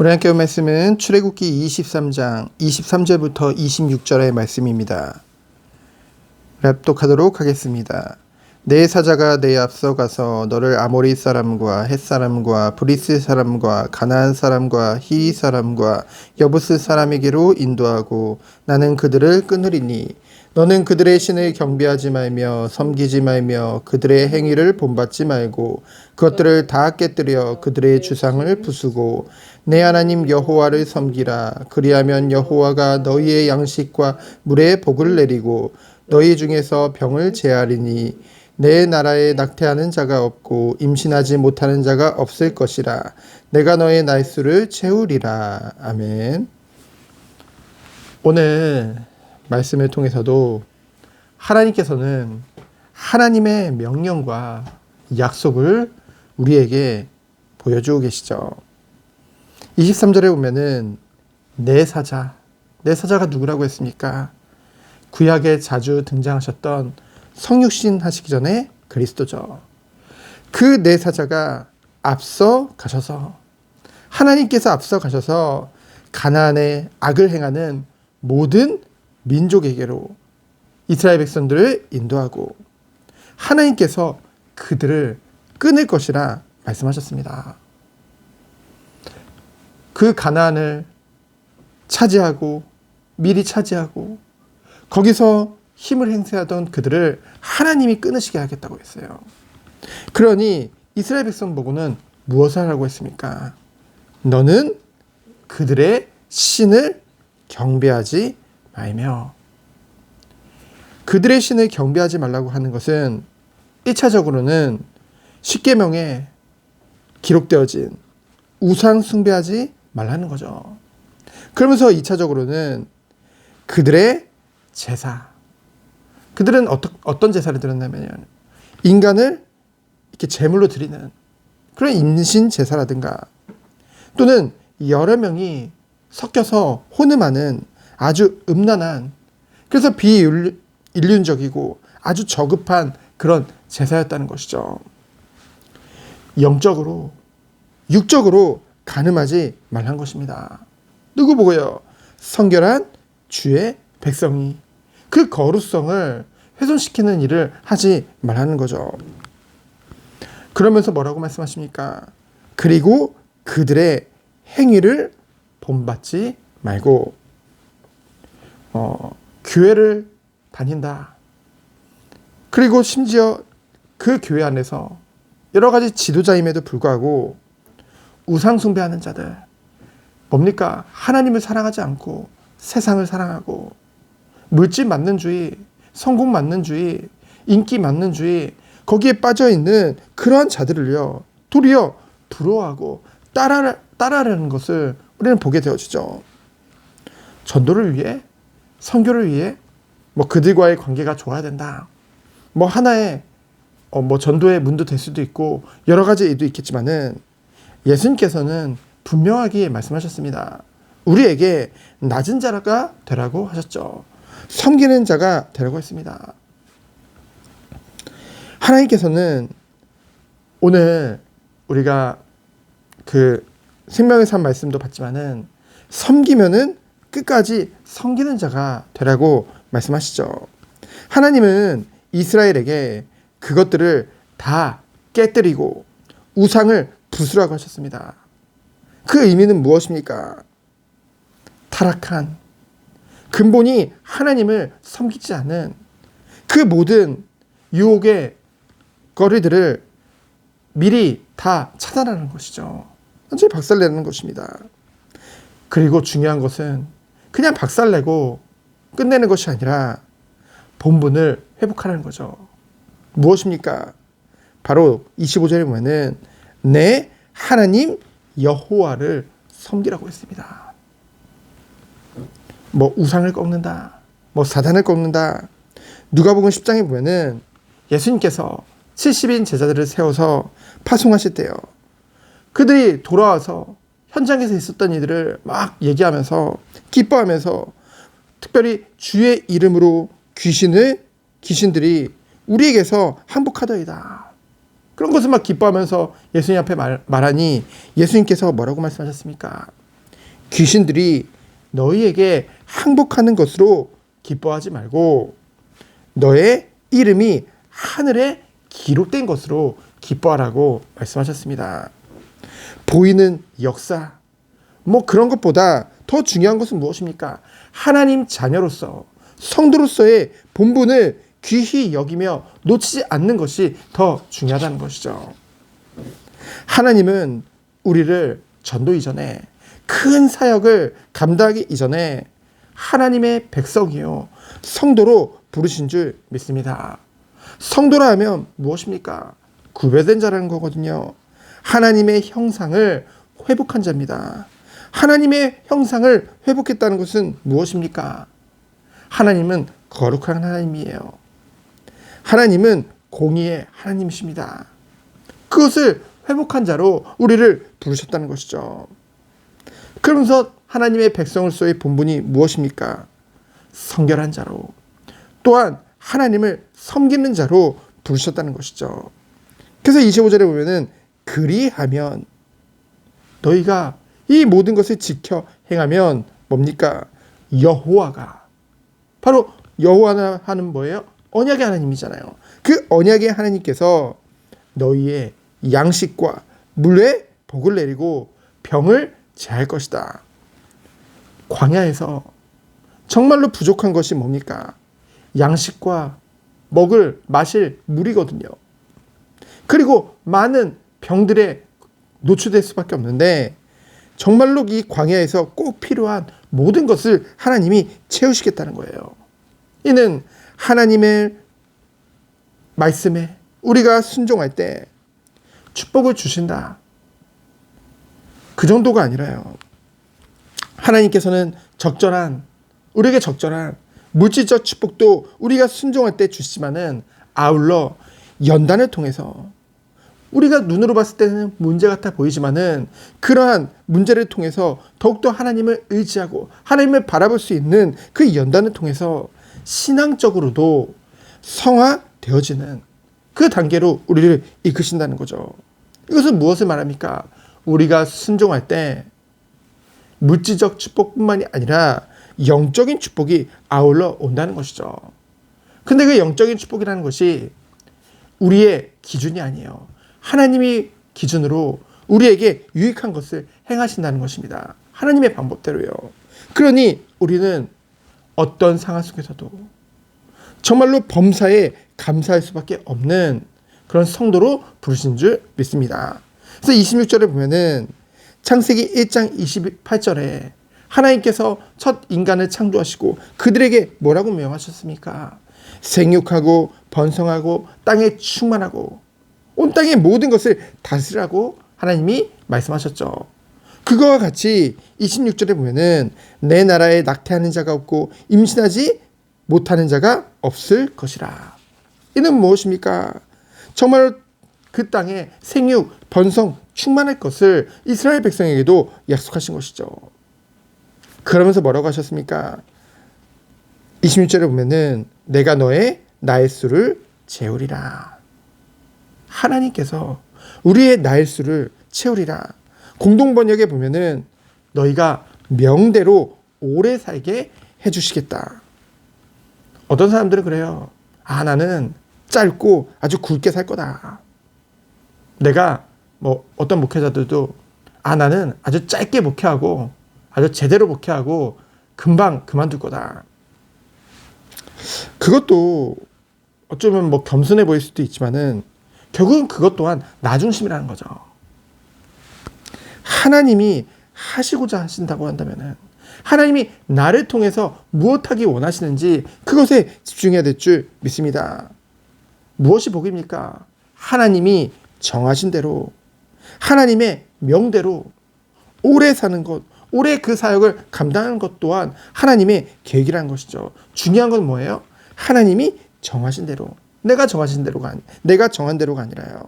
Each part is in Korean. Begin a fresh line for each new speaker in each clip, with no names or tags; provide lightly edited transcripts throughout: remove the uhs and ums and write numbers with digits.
오늘 함께 볼 말씀은 출애굽기 23장 23절부터 26절의 말씀입니다. 랍독하도록 하겠습니다. 내 사자가 내 앞서 가서 너를 아모리 사람과 헷 사람과 브리스 사람과 가나안 사람과 히위 사람과 여부스 사람에게로 인도하고 나는 그들을 끊으리니 너는 그들의 신을 경배하지 말며 섬기지 말며 그들의 행위를 본받지 말고 그것들을 다 깨뜨려 그들의 주상을 부수고 내 하나님 여호와를 섬기라. 그리하면 여호와가 너희의 양식과 물의 복을 내리고 너희 중에서 병을 제하리니 내 나라에 낙태하는 자가 없고 임신하지 못하는 자가 없을 것이라. 내가 너의 날수를 채우리라. 아멘. 오늘 말씀을 통해서도 하나님께서는 하나님의 명령과 약속을 우리에게 보여주고 계시죠. 23절에 보면은 내 사자가 누구라고 했습니까? 구약에 자주 등장하셨던 성육신 하시기 전에 그리스도죠. 그 내 사자가 앞서 가셔서 하나님께서 앞서 가셔서 가나안에 악을 행하는 모든 민족에게로 이스라엘 백성들을 인도하고 하나님께서 그들을 끊을 것이라 말씀하셨습니다. 그 가나안을 차지하고 미리 차지하고 거기서 힘을 행사하던 그들을 하나님이 끊으시게 하겠다고 했어요. 그러니 이스라엘 백성 보고는 무엇을 하라고 했습니까? 너는 그들의 신을 경배하지 말며. 그들의 신을 경배하지 말라고 하는 것은 1차적으로는 십계명에 기록되어진 우상 숭배하지 말라는 거죠. 그러면서 2차적으로는 그들의 제사. 그들은 어떤 제사를 드렸냐면 인간을 이렇게 제물로 드리는 그런 임신 제사라든가 또는 여러 명이 섞여서 혼음하는 아주 음란한 그래서 비인륜적이고 아주 저급한 그런 제사였다는 것이죠. 영적으로 육적으로 간음하지 말란 것입니다. 누구 보고요? 성결한 주의 백성이 그 거룩성을 훼손시키는 일을 하지 말라는 거죠. 그러면서 뭐라고 말씀하십니까? 그리고 그들의 행위를 본받지 말고 교회를 다닌다. 그리고 심지어 그 교회 안에서 여러 가지 지도자임에도 불구하고 우상 숭배하는 자들 뭡니까? 하나님을 사랑하지 않고 세상을 사랑하고 물질 만능주의, 성공 만능주의, 인기 만능주의 거기에 빠져있는 그러한 자들을요 도리어 부러워하고 따라하는 것을 우리는 보게 되어지죠. 전도를 위해 선교를 위해 그들과의 관계가 좋아야 된다. 하나의 전도의 문도 될 수도 있고 여러 가지 일도 있겠지만은 예수님께서는 분명하게 말씀하셨습니다. 우리에게 낮은 자가 되라고 하셨죠. 섬기는 자가 되라고 했습니다. 하나님께서는 오늘 우리가 그 생명의 산 말씀도 봤지만은 섬기면은 끝까지 섬기는 자가 되라고 말씀하시죠. 하나님은 이스라엘에게 그것들을 다 깨뜨리고 우상을 부수라고 하셨습니다. 그 의미는 무엇입니까? 타락한 근본이 하나님을 섬기지 않은 그 모든 유혹의 거리들을 미리 다 차단하는 것이죠. 완전히 박살내는 것입니다. 그리고 중요한 것은 그냥 박살내고 끝내는 것이 아니라 본분을 회복하라는 거죠. 무엇입니까? 바로 25절에 보면은 내 하나님 여호와를 섬기라고 했습니다. 우상을 꺾는다, 사단을 꺾는다. 누가복음 10장에 보면은 예수님께서 70인 제자들을 세워서 파송하실 때요. 그들이 돌아와서 현장에서 있었던 일들을 막 얘기하면서 기뻐하면서 특별히 주의 이름으로 귀신들이 우리에게서 항복하더이다. 그런 것을 막 기뻐하면서 예수님 앞에 말하니 예수님께서 뭐라고 말씀하셨습니까? 귀신들이 너희에게 항복하는 것으로 기뻐하지 말고 너의 이름이 하늘에 기록된 것으로 기뻐하라고 말씀하셨습니다. 보이는 역사, 그런 것보다 더 중요한 것은 무엇입니까? 하나님 자녀로서, 성도로서의 본분을 귀히 여기며 놓치지 않는 것이 더 중요하다는 것이죠. 하나님은 우리를 전도 이전에, 큰 사역을 감당하기 이전에 하나님의 백성이요, 성도로 부르신 줄 믿습니다. 성도라 하면 무엇입니까? 구별된 자라는 거거든요. 하나님의 형상을 회복한 자입니다. 하나님의 형상을 회복했다는 것은 무엇입니까? 하나님은 거룩한 하나님이에요. 하나님은 공의의 하나님이십니다. 그것을 회복한 자로 우리를 부르셨다는 것이죠. 그러면서 하나님의 백성으로서의 본분이 무엇입니까? 성결한 자로, 또한 하나님을 섬기는 자로 부르셨다는 것이죠. 그래서 25절에 보면은 그리하면, 너희가 이 모든 것을 지켜 행하면 뭡니까? 여호와가, 바로 여호와는 뭐예요? 언약의 하나님이잖아요. 그 언약의 하나님께서 너희의 양식과 물에 복을 내리고 병을 제할 것이다. 광야에서 정말로 부족한 것이 뭡니까? 양식과 마실 물이거든요. 그리고 많은 병들에 노출될 수밖에 없는데, 정말로 이 광야에서 꼭 필요한 모든 것을 하나님이 채우시겠다는 거예요. 이는 하나님의 말씀에 우리가 순종할 때 축복을 주신다, 그 정도가 아니라요. 하나님께서는 우리에게 적절한 물질적 축복도 우리가 순종할 때 주시지만은, 아울러 연단을 통해서 우리가 눈으로 봤을 때는 문제 같아 보이지만은, 그러한 문제를 통해서 더욱더 하나님을 의지하고 하나님을 바라볼 수 있는 그 연단을 통해서 신앙적으로도 성화되어지는 그 단계로 우리를 이끄신다는 거죠. 이것은 무엇을 말합니까? 우리가 순종할 때 물질적 축복뿐만이 아니라 영적인 축복이 아울러 온다는 것이죠. 근데 그 영적인 축복이라는 것이 우리의 기준이 아니에요. 하나님이 기준으로 우리에게 유익한 것을 행하신다는 것입니다. 하나님의 방법대로요. 그러니 우리는 어떤 상황 속에서도 정말로 범사에 감사할 수밖에 없는 그런 성도로 부르신 줄 믿습니다. 그래서 26절에 보면은 창세기 1장 28절에 하나님께서 첫 인간을 창조하시고 그들에게 뭐라고 명하셨습니까? 생육하고 번성하고 땅에 충만하고 온 땅의 모든 것을 다스리라고 하나님이 말씀하셨죠. 그거와 같이 26절에 보면은 내 나라에 낙태하는 자가 없고 임신하지 못하는 자가 없을 것이라. 이는 무엇입니까? 정말 그 땅에 생육, 번성, 충만할 것을 이스라엘 백성에게도 약속하신 것이죠. 그러면서 뭐라고 하셨습니까? 26절에 보면은 내가 나의 수를 채우리라. 하나님께서 우리의 나의 수를 채우리라. 공동번역에 보면은 너희가 명대로 오래 살게 해주시겠다. 어떤 사람들은 그래요. 나는 짧고 아주 굵게 살 거다. 내가 어떤 목회자들도 나는 아주 짧게 목회하고 아주 제대로 목회하고 금방 그만둘 거다. 그것도 어쩌면 겸손해 보일 수도 있지만은 결국은 그것 또한 나 중심이라는 거죠. 하나님이 하시고자 하신다고 한다면은 하나님이 나를 통해서 무엇하기 원하시는지 그것에 집중해야 될 줄 믿습니다. 무엇이 복입니까? 하나님이 정하신 대로 하나님의 명대로 오래 사는 것, 오래 그 사역을 감당하는 것 또한 하나님의 계획이라는 것이죠. 중요한 건 뭐예요? 하나님이 정하신 대로, 내가 정한 대로가 아니라요.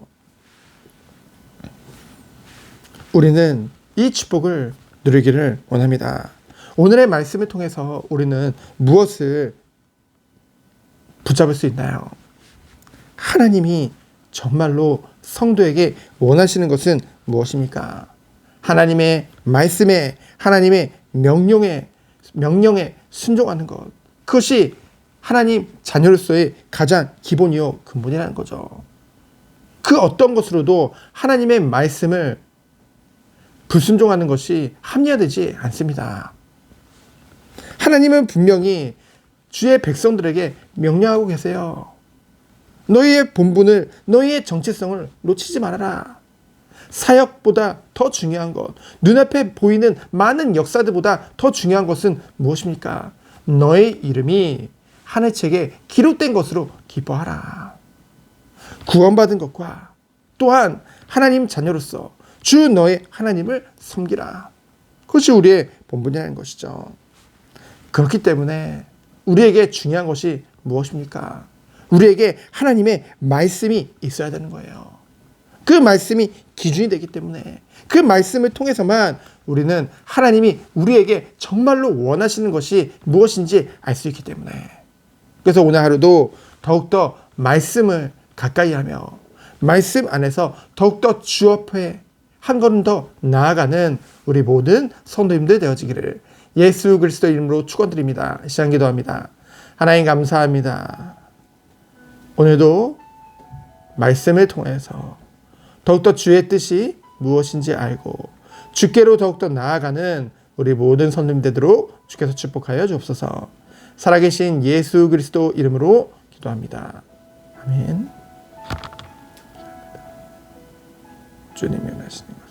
우리는 이 축복을 누리기를 원합니다. 오늘의 말씀을 통해서 우리는 무엇을 붙잡을 수 있나요? 하나님이 정말로 성도에게 원하시는 것은 무엇입니까? 하나님의 말씀에, 하나님의 명령에 순종하는 것. 그것이 하나님 자녀로서의 가장 기본이요 근본이라는 거죠. 그 어떤 것으로도 하나님의 말씀을 불순종하는 것이 합리화되지 않습니다. 하나님은 분명히 주의 백성들에게 명령하고 계세요. 너희의 본분을, 너희의 정체성을 놓치지 말아라. 사역보다 더 중요한 것, 눈앞에 보이는 많은 역사들보다 더 중요한 것은 무엇입니까? 너의 이름이 하늘책에 기록된 것으로 기뻐하라. 구원받은 것과 또한 하나님 자녀로서 주 너의 하나님을 섬기라. 그것이 우리의 본분이라는 것이죠. 그렇기 때문에 우리에게 중요한 것이 무엇입니까? 우리에게 하나님의 말씀이 있어야 되는 거예요. 그 말씀이 기준이 되기 때문에 그 말씀을 통해서만 우리는 하나님이 우리에게 정말로 원하시는 것이 무엇인지 알 수 있기 때문에, 그래서 오늘 하루도 더욱더 말씀을 가까이 하며 말씀 안에서 더욱더 주 앞에 한 걸음 더 나아가는 우리 모든 성도님들 되어지기를 예수 그리스도 이름으로 축원드립니다. 시간 기도합니다. 하나님 감사합니다. 오늘도 말씀을 통해서 더욱더 주의 뜻이 무엇인지 알고 주께로 더욱더 나아가는 우리 모든 성도님 되도록 주께서 축복하여 주옵소서. 살아계신 예수 그리스도 이름으로 기도합니다. 아멘. 주님이 원하시는